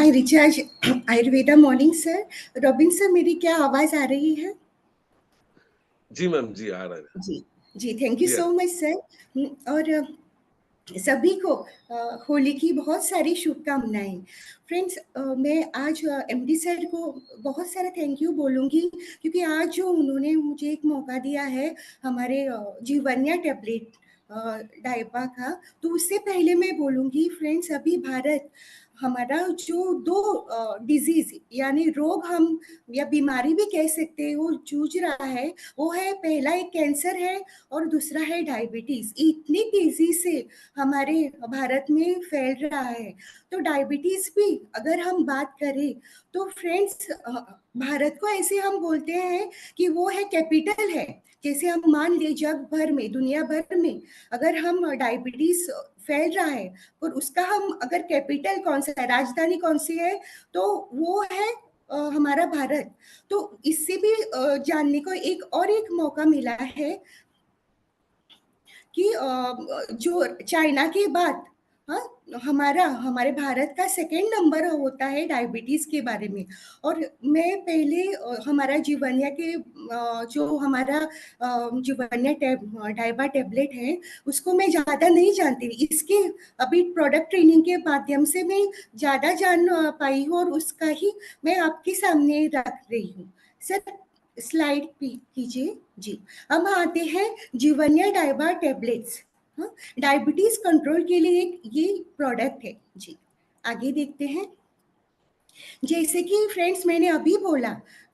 My recharge Ayurveda morning sir. Robin sir, मेरी क्या आवाज आ रही है? जी मैम, जी आ रहा है। जी जी, thank you so much sir. और सभी को होली की बहुत सारी शुभकामनाएं। फ्रेंड्स, मैं आज एमडी सर को बहुत सारा थैंक यू बोलूँगी, क्योंकि आज जो उन्होंने मुझे एक मौका दिया है हमारे जीवन्या टैबलेट डायपा का। तो उससे पहले मैं बोलूँगी फ्रेंड्स, अभी भारत हमारा जो दो डिजीज यानी रोग हम या बीमारी भी कह सकते हैं वो जूझ रहा है, वो है पहला एक कैंसर है और दूसरा है डायबिटीज। इतनी तेजी से हमारे भारत में फैल रहा है। तो डायबिटीज भी अगर हम बात करें तो फ्रेंड्स, भारत को ऐसे हम बोलते हैं कि वो है कैपिटल है। जैसे हम मान ले जग भर में, दुनिया भर में अगर हम डायबिटीज फैल रहा है और उसका हम अगर कैपिटल कौन सा है, राजधानी कौन सी है, तो वो है हमारा भारत। तो इससे भी जानने को एक मौका मिला है कि जो चाइना के बाद, हाँ, हमारे भारत का सेकंड नंबर होता है डायबिटीज के बारे में। और मैं पहले हमारा जीवन्या के जो हमारा जीवन्या डायबा टैबलेट है उसको मैं ज़्यादा नहीं जानती। इसके अभी प्रोडक्ट ट्रेनिंग के माध्यम से मैं ज़्यादा जान पाई हूँ और उसका ही मैं आपके सामने रख रही हूँ। सर, स्लाइड कीजिए जी। अब आते हैं जीवन्या डायबा टैबलेट्स। हाँ, डायबिटीज कंट्रोल के लिए एक ये प्रोडक्ट है जी। आगे देखते हैं। जैसे कि फ्रेंड्स मैंने अभी बोला,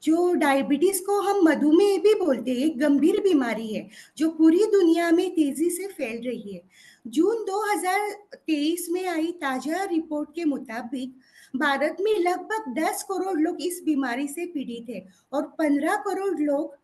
जो डायबिटीज को हम मधुमेह भी बोलते हैं, एक गंभीर बीमारी है जो पूरी दुनिया में तेजी से फैल रही है। जून 2023 में आई ताजा रिपोर्ट के मुताबिक भारत में लगभग 10 करोड़ लोग इस बीमारी से पीड़ित है और 15 करोड़ लोग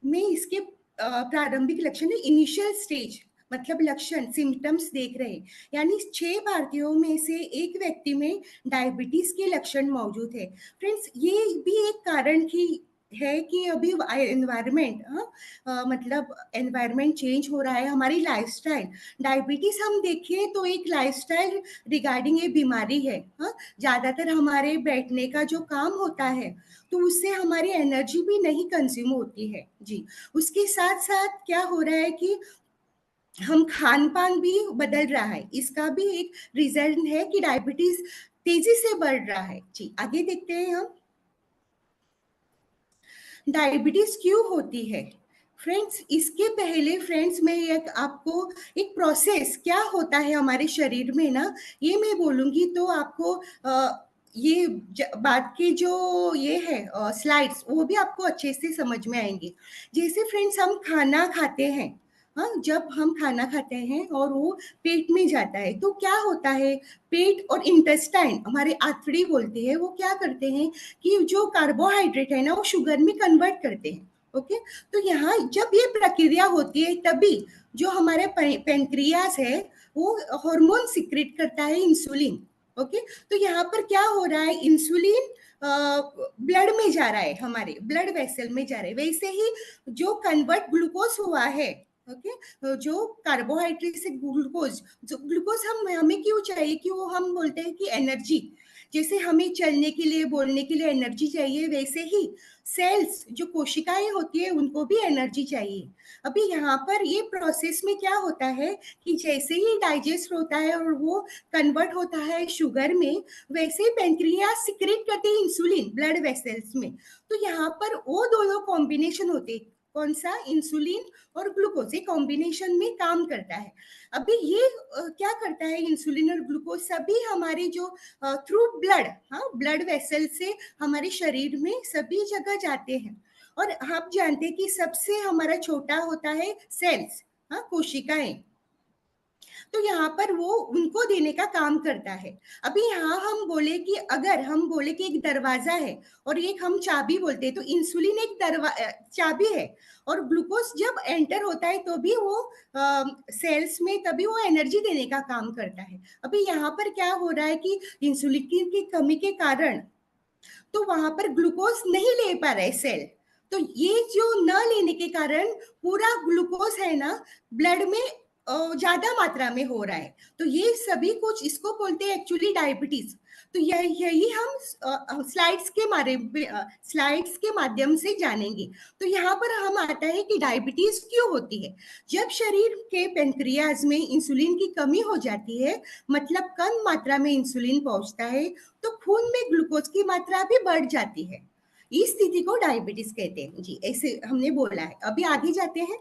में इसके प्रारंभिक लक्षण, इनिशियल स्टेज मतलब लक्षण, सिम्टम्स देख रहे हैं। यानी 6 भारतीयों में से एक व्यक्ति में डायबिटीज के लक्षण मौजूद है। फ्रेंड्स, ये भी एक कारण की है कि अभी एनवायरमेंट, मतलब एनवायरमेंट चेंज हो रहा है, हमारी लाइफस्टाइल। डायबिटीज हम देखें तो एक लाइफस्टाइल रिगार्डिंग ये बीमारी है। हाँ, ज़्यादातर हमारे बैठने का जो काम होता है तो उससे हमारी एनर्जी भी नहीं कंज्यूम होती है जी। उसके साथ साथ क्या हो रहा है कि हम खान पान भी बदल रहा है। इसका भी एक रीजन है कि डायबिटीज तेजी से बढ़ रहा है जी। आगे देखते हैं हम, डायबिटीज क्यों होती है। फ्रेंड्स, इसके पहले फ्रेंड्स मैं एक आपको एक प्रोसेस क्या होता है हमारे शरीर में ना, ये मैं बोलूँगी तो आपको ये बात की जो ये है स्लाइड्स, वो भी आपको अच्छे से समझ में आएंगे। जैसे फ्रेंड्स, हम खाना खाते हैं, हाँ, जब हम खाना खाते हैं और वो पेट में जाता है तो क्या होता है, पेट और इंटेस्टाइन, हमारे आंतड़ी बोलते हैं, वो क्या करते हैं कि जो कार्बोहाइड्रेट है ना वो शुगर में कन्वर्ट करते हैं। ओके, तो यहाँ जब ये प्रक्रिया होती है तभी जो हमारे पेंक्रियास है वो हार्मोन सिक्रेट करता है, इंसुलिन। ओके, तो यहाँ पर क्या हो रहा है, इंसुलिन ब्लड में जा रहा है, हमारे ब्लड वेसल में जा रहा है। वैसे ही जो कन्वर्ट ग्लूकोज हुआ है, ओके, जो कार्बोहाइड्रेट से ग्लूकोज, जो ग्लूकोज हमें क्यों चाहिए कि वो हम बोलते हैं कि एनर्जी, जैसे हमें चलने के लिए, बोलने के लिए एनर्जी चाहिए, वैसे ही सेल्स जो कोशिकाएं होती है उनको भी एनर्जी चाहिए। अभी यहाँ पर ये प्रोसेस में क्या होता है कि जैसे ही डाइजेस्ट होता है और वो कन्वर्ट होता है शुगर में, वैसे ही पेंक्रियास सिक्रेट करते हैं इंसुलिन ब्लड वेसल्स में। तो यहाँ पर वो दोनों कॉम्बिनेशन होते हैं, कौन सा, इंसुलिन और ग्लूकोज, एक कॉम्बिनेशन में काम करता है। अभी ये क्या करता है, इंसुलिन और ग्लूकोज सभी हमारे जो थ्रू ब्लड, हाँ, ब्लड वेसल से हमारे शरीर में सभी जगह जाते हैं। और आप जानते हैं कि सबसे हमारा छोटा होता है सेल्स, हाँ, कोशिकाएं। तो यहाँ पर वो उनको देने का काम करता है। अभी यहाँ हम बोले कि अगर हम बोले कि एक दरवाजा है और एक हम चाबी बोलते हैं, तो इंसुलिन एक चाबी है और ग्लूकोज जब एंटर होता है तो भी वो सेल्स में तभी वो एनर्जी देने का काम करता है। अभी यहाँ पर क्या हो रहा है कि इंसुलिन की कमी के कारण तो वहां पर ग्लूकोज नहीं ले पा रहे सेल। तो ये जो न लेने के कारण पूरा ग्लूकोज है ना ब्लड में ज्यादा मात्रा में हो रहा है। तो ये सभी कुछ इसको बोलते हैं एक्चुअली डायबिटीज। तो यही हम स्लाइड्स के माध्यम से जानेंगे। तो यहाँ पर हम आता है कि डायबिटीज क्यों होती है। जब शरीर के पेनक्रियाज में इंसुलिन की कमी हो जाती है, मतलब कम मात्रा में इंसुलिन पहुंचता है, तो खून में ग्लूकोज की मात्रा भी बढ़ जाती है। इस स्थिति को डायबिटीज कहते हैं जी, ऐसे हमने बोला है। अभी आगे जाते हैं।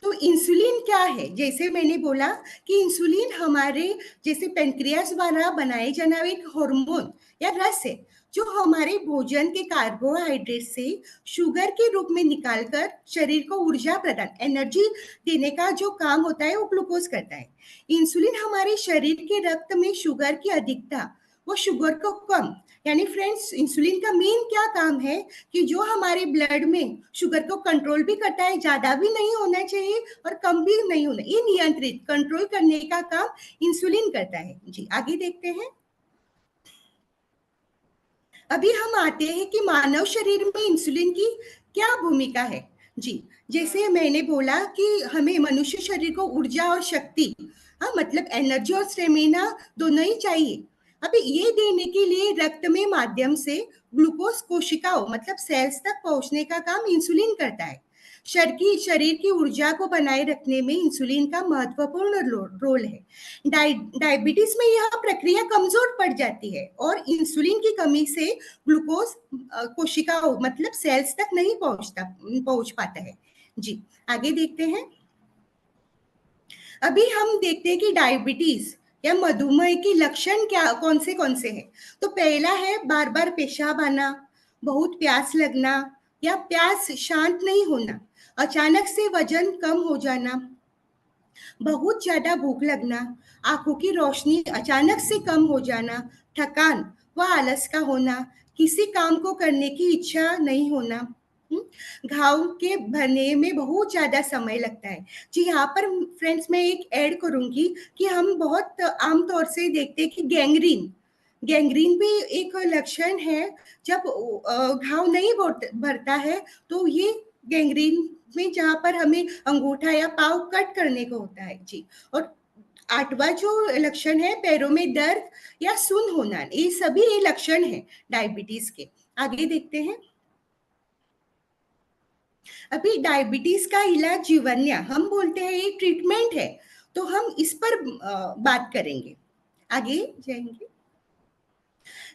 तो इंसुलिन क्या है? जैसे मैंने बोला कि इंसुलिन हमारे जैसे पेनक्रियास द्वारा बनाए जाने वाला एक हार्मोन या रस है, जो हमारे भोजन के कार्बोहाइड्रेट से शुगर के रूप में निकालकर शरीर को ऊर्जा प्रदान, एनर्जी देने का जो काम होता है वो ग्लूकोज करता है। इंसुलिन हमारे शरीर के रक्त में शुगर की अधिकता, वो शुगर को कम, यानी फ्रेंड्स इंसुलिन का मेन क्या काम है कि जो हमारे ब्लड में शुगर को कंट्रोल भी करता है, ज्यादा भी नहीं होना चाहिए और कम भी नहीं होना, ये नियंत्रित कंट्रोल करने का काम इंसुलिन करता है जी। आगे देखते हैं। अभी हम आते हैं कि मानव शरीर में इंसुलिन की क्या भूमिका है जी। जैसे मैंने बोला कि हमें मनुष्य शरीर को ऊर्जा और शक्ति, हाँ मतलब एनर्जी और स्टेमिना दोनों ही चाहिए। अभी ये देने के लिए रक्त में माध्यम से ग्लूकोज कोशिकाओं मतलब सेल्स तक पहुंचने का काम इंसुलिन करता है। शरीर की ऊर्जा को बनाए रखने में इंसुलिन का महत्वपूर्ण रोल है। डायबिटीज में यह प्रक्रिया कमजोर पड़ जाती है और इंसुलिन की कमी से ग्लूकोज कोशिकाओं मतलब सेल्स तक नहीं पहुंच पाता है जी। आगे देखते हैं। अभी हम देखते हैं कि डायबिटीज या मधुमेह के लक्षण क्या कौन से हैं। तो पहला है बार बार पेशाब आना, बहुत प्यास लगना या प्यास शांत नहीं होना, अचानक से वजन कम हो जाना, बहुत ज्यादा भूख लगना, आंखों की रोशनी अचानक से कम हो जाना, थकान व आलस का होना, किसी काम को करने की इच्छा नहीं होना, घाव के भरने में बहुत ज्यादा समय लगता है जी। यहाँ पर फ्रेंड्स मैं एक ऐड करूंगी कि हम बहुत आमतौर से देखते हैं कि गैंग्रीन भी एक लक्षण है। जब घाव नहीं भरता है तो ये गैंग्रीन में जहाँ पर हमें अंगूठा या पाव कट करने को होता है जी। और 8वां जो लक्षण है पैरों में दर्द या सुन्न होना, ये सभी ये लक्षण है डायबिटीज के। आगे देखते हैं। अभी डायबिटीज का इलाज जीवन्या हम बोलते हैं, ये ट्रीटमेंट है, तो हम इस पर बात करेंगे। आगे जाएंगे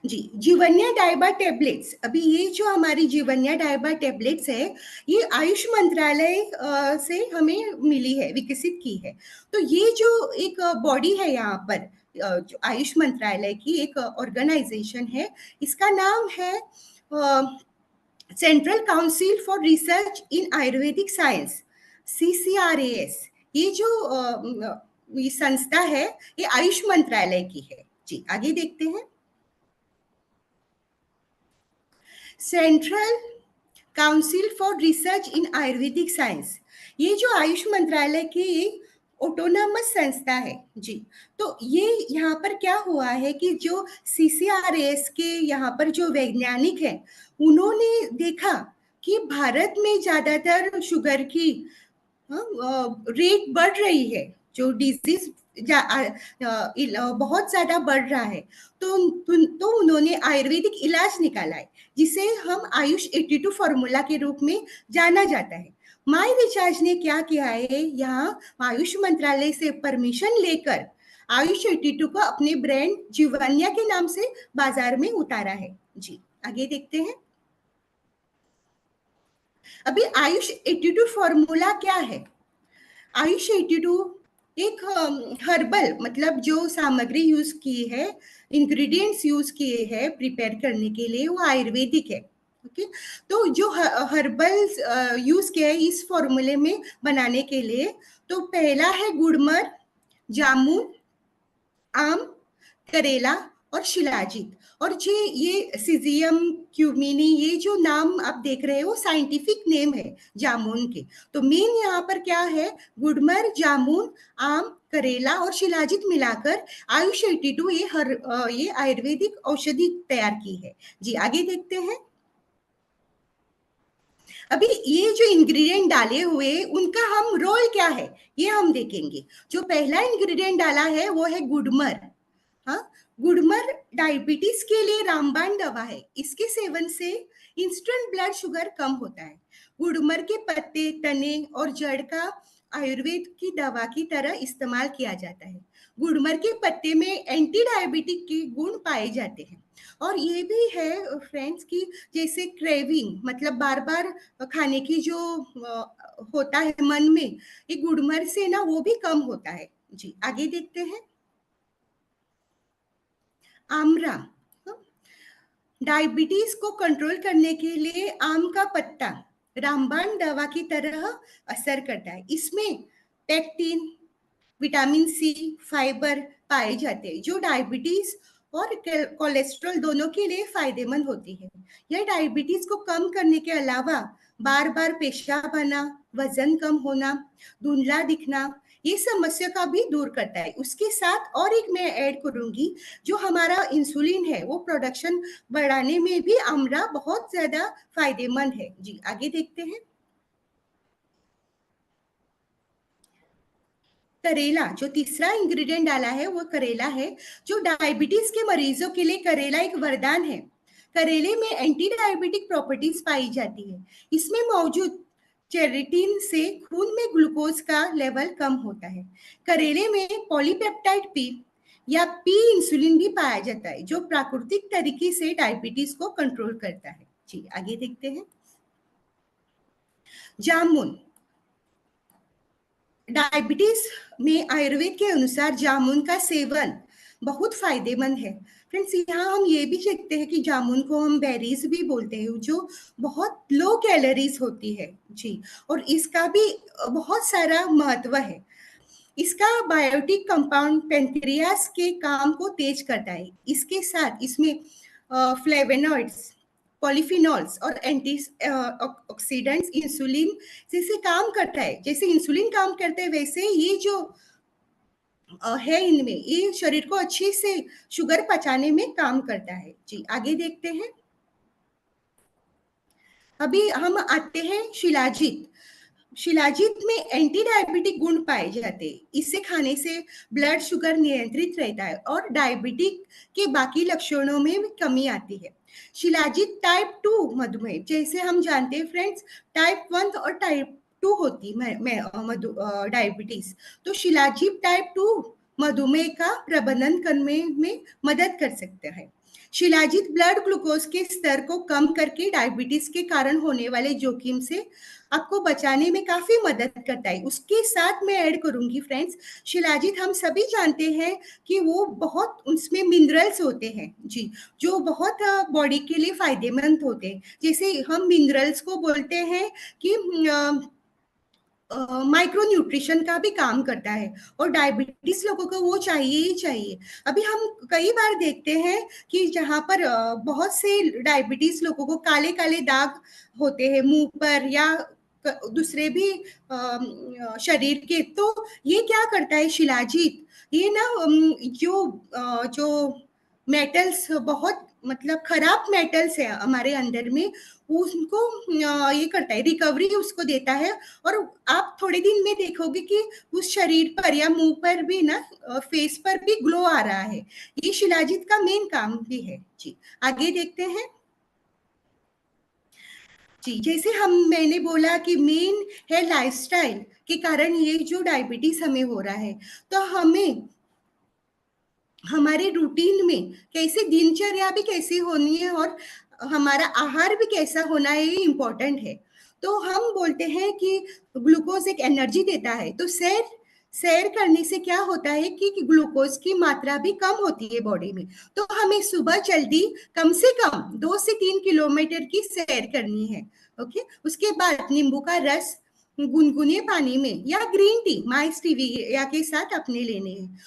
जी। जीवन्या डायबा टेबलेट्स, अभी ये जो हमारी जीवन्या डायबा टेबलेट्स है, ये आयुष मंत्रालय से हमें मिली है, विकसित की है। तो ये जो एक बॉडी है यहाँ पर, जो आयुष मंत्रालय की एक ऑर्गेनाइजेशन है, इसका नाम है central council for research in Ayurvedic science, CCRAS। ये जो ये संस्था है, ये आयुष मंत्रालय की है जी। आगे देखते हैं। Central council for research in Ayurvedic science, ये जो आयुष मंत्रालय की ऑटोनॉमस संस्था है जी। तो ये यहाँ पर क्या हुआ है कि जो CCRAS के यहाँ पर जो वैज्ञानिक हैं, उन्होंने देखा कि भारत में ज्यादातर शुगर की रेट बढ़ रही है, जो डिजीज बहुत ज्यादा बढ़ रहा है। तो उन्होंने आयुर्वेदिक इलाज निकाला है, जिसे हम आयुष 82 फॉर्मूला के रूप में जाना जाता है। माई रिचार्ज ने क्या किया है, यहाँ आयुष मंत्रालय से परमिशन लेकर आयुष 82 को अपने ब्रांड जीवन्या के नाम से बाजार में उतारा है जी। आगे देखते हैं। अभी आयुष 82 फॉर्मूला क्या है? आयुष 82 एक हर्बल मतलब जो सामग्री यूज की है, इंग्रेडिएंट्स यूज किए हैं प्रिपेयर करने के लिए, वो आयुर्वेदिक है। ओके, तो जो हर्बल यूज किया है इस फॉर्मूले में बनाने के लिए, तो पहला है गुड़मर, जामुन, आम, करेला और शिलाजीत। और ये सीजियम क्यूमिनी, ये जो नाम आप देख रहे हो साइंटिफिक नेम है जामुन के। तो मेन यहाँ पर क्या है, गुड़मर, जामुन, आम, करेला और शिलाजीत मिलाकर आयुष 82 ये आयुर्वेदिक औषधि तैयार की है जी। आगे देखते हैं। अभी ये जो इंग्रेडिएंट डाले हुए उनका हम रोल क्या है, ये हम देखेंगे। जो पहला इंग्रेडिएंट डाला है वो है गुड़मर। हाँ, गुड़मर डायबिटीज के लिए रामबाण दवा है। इसके सेवन से इंस्टेंट ब्लड शुगर कम होता है। गुड़मर के पत्ते, तने और जड़ का आयुर्वेद की दवा की तरह इस्तेमाल किया जाता है। गुड़मर के पत्ते में एंटी डायबिटिक के गुण पाए जाते हैं। और ये भी है फ्रेंड्स कि जैसे क्रेविंग, मतलब बार बार खाने की जो होता है मन में, ये गुड़मर से ना वो भी कम होता है। जी, आगे देखते हैं। आमरा, डायबिटीज को कंट्रोल करने के लिए आम का पत्ता रामबाण दवा की तरह असर करता है। इसमें पेक्टिन, विटामिन सी, फाइबर पाए जाते हैं जो डायबिटीज और कोलेस्ट्रॉल दोनों के लिए फायदेमंद होती है। यह डायबिटीज को कम करने के अलावा बार बार पेशाब आना, वजन कम होना, धुंधला दिखना, ये समस्या का भी दूर करता है। उसके साथ और एक मैं ऐड करूंगी, जो हमारा इंसुलिन है वो प्रोडक्शन बढ़ाने में भी आमला बहुत ज्यादा फायदेमंद है। जी, आगे देखते हैं। करेला, जो तीसरा इंग्रेडिएंट डाला है वो करेला है, जो डायबिटीज के मरीजों के लिए करेला एक वरदान है। करेले में एंटी डायबिटिक प्रॉपर्टीज पाई जाती है। इसमें मौजूद चेरिटिन से खून में ग्लूकोज का लेवल कम होता है। करेले में पॉलीपेप्टाइड पी या पी इंसुलिन भी पाया जाता है, जो प्राकृतिक तरीके से डायबिटीज को कंट्रोल करता है। जी, आगे देखते हैं। जामुन, डायबिटीज में आयुर्वेद के अनुसार जामुन का सेवन बहुत फायदेमंद है। फ्रेंड्स, यहाँ हम ये भी देखते हैं कि जामुन को हम बेरीज भी बोलते हैं, जो बहुत लो कैलोरीज होती है। जी, और इसका भी बहुत सारा महत्व है। इसका बायोटिक कंपाउंड पेनक्रियास के काम को तेज करता है। इसके साथ इसमें फ्लेवेनॉइड्स, पॉलीफिनॉल्स और एंटी ऑक्सीडेंट्स इंसुलिन जैसे काम करता है। जैसे इंसुलिन काम करता है वैसे ये जो है इनमें, ये शरीर को अच्छे से शुगर पचाने में काम करता है। जी, आगे देखते हैं। अभी हम आते हैं शिलाजीत। शिलाजीत में एंटी डायबिटिक गुण पाए जाते हैं। इसे खाने से ब्लड शुगर नियंत्रित रहता है और डायबिटिक के बाकी लक्षणों में भी कमी आती है। शिलाजीत टाइप 2 मधुमेह, जैसे हम जानते हैं फ्रेंड्स, टाइप 1 और टाइप 2 होती है डायबिटीज, तो शिलाजीत टाइप 2 मधुमेह का प्रबंधन करने में मदद कर सकता है। शिलाजीत ब्लड ग्लूकोज के स्तर को कम करके डायबिटीज के कारण होने वाले जोखिम से आपको बचाने में काफी मदद करता है। उसके साथ मैं ऐड करूंगी फ्रेंड्स, शिलाजीत हम सभी जानते हैं कि वो बहुत, उसमें मिनरल्स होते हैं जी, जो बहुत बॉडी के लिए फायदेमंद होते हैं। जैसे हम मिनरल्स को बोलते हैं कि माइक्रो न्यूट्रिशन का भी काम करता है, और डायबिटीज लोगों को वो चाहिए ही चाहिए। अभी हम कई बार देखते हैं कि जहाँ पर बहुत से डायबिटीज लोगों को काले काले दाग होते हैं मुंह पर या दूसरे भी शरीर के, तो ये क्या करता है शिलाजीत, ये ना जो मेटल्स, बहुत मतलब खराब मेटल्स है हमारे अंदर में, उनको ये करता है, रिकवरी उसको देता है। और आप थोड़े दिन में देखोगे कि उस शरीर पर या मुंह पर भी ना, फेस पर भी ग्लो आ रहा है। ये शिलाजीत का मेन काम भी है। जी, आगे देखते हैं। जी, जैसे मैंने बोला कि मेन है लाइफस्टाइल के कारण ये जो डायबिटीज हमें हो रहा है, तो हमें हमारे रूटीन में कैसे दिनचर्या भी कैसी होनी है और हमारा आहार भी कैसा होना है, ये इम्पोर्टेंट है। तो हम बोलते हैं कि ग्लूकोज एक एनर्जी देता है, तो सैर करने से क्या होता है कि ग्लूकोज की मात्रा भी कम होती है बॉडी में। तो हमें सुबह जल्दी कम से कम 2 से 3 किलोमीटर की सैर करनी है। ओके, उसके बाद नींबू का रस गुनगुने पानी में या ग्रीन टी माइस स्टीविया के साथ अपने लेने हैं।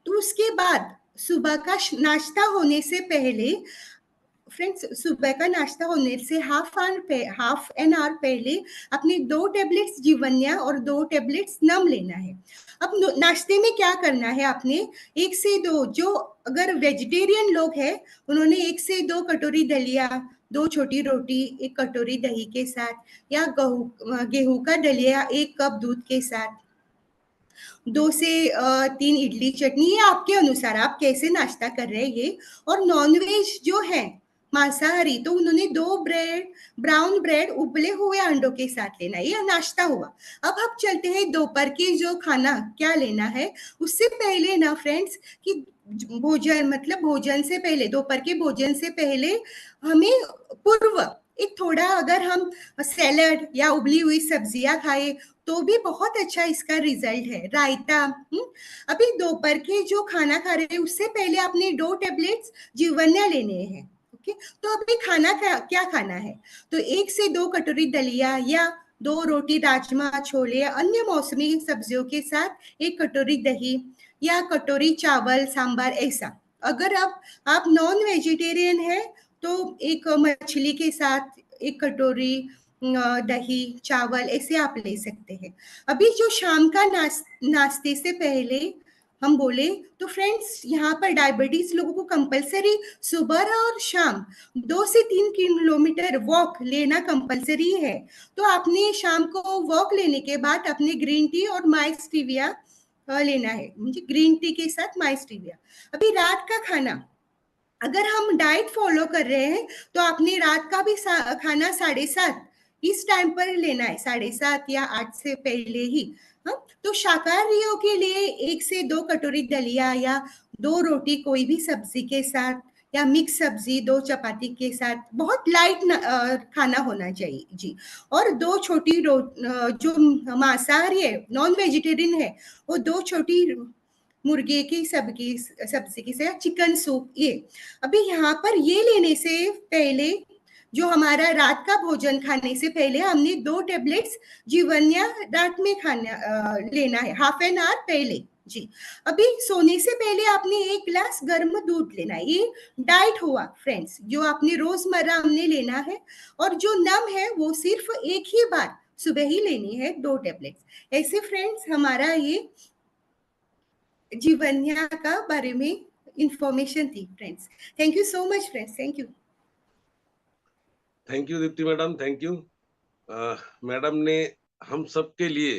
तो उसके बाद सुबह का नाश्ता होने से पहले, फ्रेंड्स, सुबह का नाश्ता होने से हाफ एन आवर पहले अपने 2 टैबलेट्स जीवन्या और 2 टैबलेट्स नम लेना है। अब नाश्ते में क्या करना है आपने, 1 से 2, जो अगर वेजिटेरियन लोग हैं उन्होंने 1 से 2 कटोरी दलिया, 2 छोटी रोटी 1 कटोरी दही के साथ, या गेहूं का दलिया 1 कप दूध के साथ, 2 से 3 इडली चटनी, ये आपके अनुसार आप कैसे नाश्ता कर रहे हैं ये। और नॉनवेज जो है मांसाहारी, तो उन्होंने 2 ब्राउन ब्रेड उबले हुए अंडों के साथ लेना है, ये नाश्ता हुआ। अब हम चलते हैं दोपहर के जो खाना क्या लेना है। उससे पहले ना फ्रेंड्स कि भोजन मतलब भोजन से पहले, दोपहर के भोजन से पहले हमें पूर्व एक थोड़ा अगर हम सैलड या उबली हुई सब्जियां खाए तो भी बहुत अच्छा इसका रिजल्ट है। रायता। अभी दोपहर के जो खाना खा रहे हैं उससे पहले आपने 2 टेबलेट्स जीवन्या लेने हैं। ओके, तो अभी खाना क्या खाना है, तो 1 से 2 कटोरी दलिया या 2 रोटी राजमा छोले या अन्य मौसमी सब्जियों के साथ 1 कटोरी दही या कटोरी चावल सांबर ऐसा। अगर आप नॉन वेजिटेरियन है तो एक मछली के साथ 1 कटोरी दही चावल ऐसे आप ले सकते हैं। अभी जो शाम का नाश्ते से पहले हम बोले तो फ्रेंड्स यहाँ पर डायबिटीज लोगों को कंपलसरी सुबह और शाम 2 से 3 किलोमीटर वॉक लेना कंपलसरी है। तो आपने शाम को वॉक लेने के बाद अपने ग्रीन टी और माइस्टीविया लेना है, मुझे ग्रीन टी के साथ माइस्टीविया। अभी रात का खाना अगर हम डाइट फॉलो कर रहे हैं तो आपने रात का भी खाना 7:30 इस टाइम पर लेना है, 7:30 या 8 से पहले ही। हाँ, तो शाकाहारियों के लिए 1 से 2 कटोरी दलिया या 2 रोटी कोई भी सब्जी के साथ या मिक्स सब्जी 2 चपाती के साथ, बहुत लाइट खाना होना चाहिए जी। और 2 छोटी जो मांसाहारी है नॉन वेजिटेरियन है वो 2 छोटी मुर्गे की सब्जी की से चिकन सूप ये। अभी यहाँ पर ये लेने से पहले जो हमारा रात का भोजन खाने से पहले हमने 2 टेबलेट्स जीवन्या रात में लेना है, हाफ एन आवर पहले जी। अभी सोने से पहले आपने 1 गिलास गर्म दूध लेना है, ये डाइट हुआ फ्रेंड्स जो आपने रोजमर्रा हमने लेना है। और जो नम है वो सिर्फ एक ही बार सुबह ही लेनी है 2 टेबलेट्स। ऐसे फ्रेंड्स हमारा ये जीवन्या का बारे में इंफॉर्मेशन थी friends. Thank you so much friends, thank you. Thank you Deepti madam, thank you. Madam ने हम सबके लिए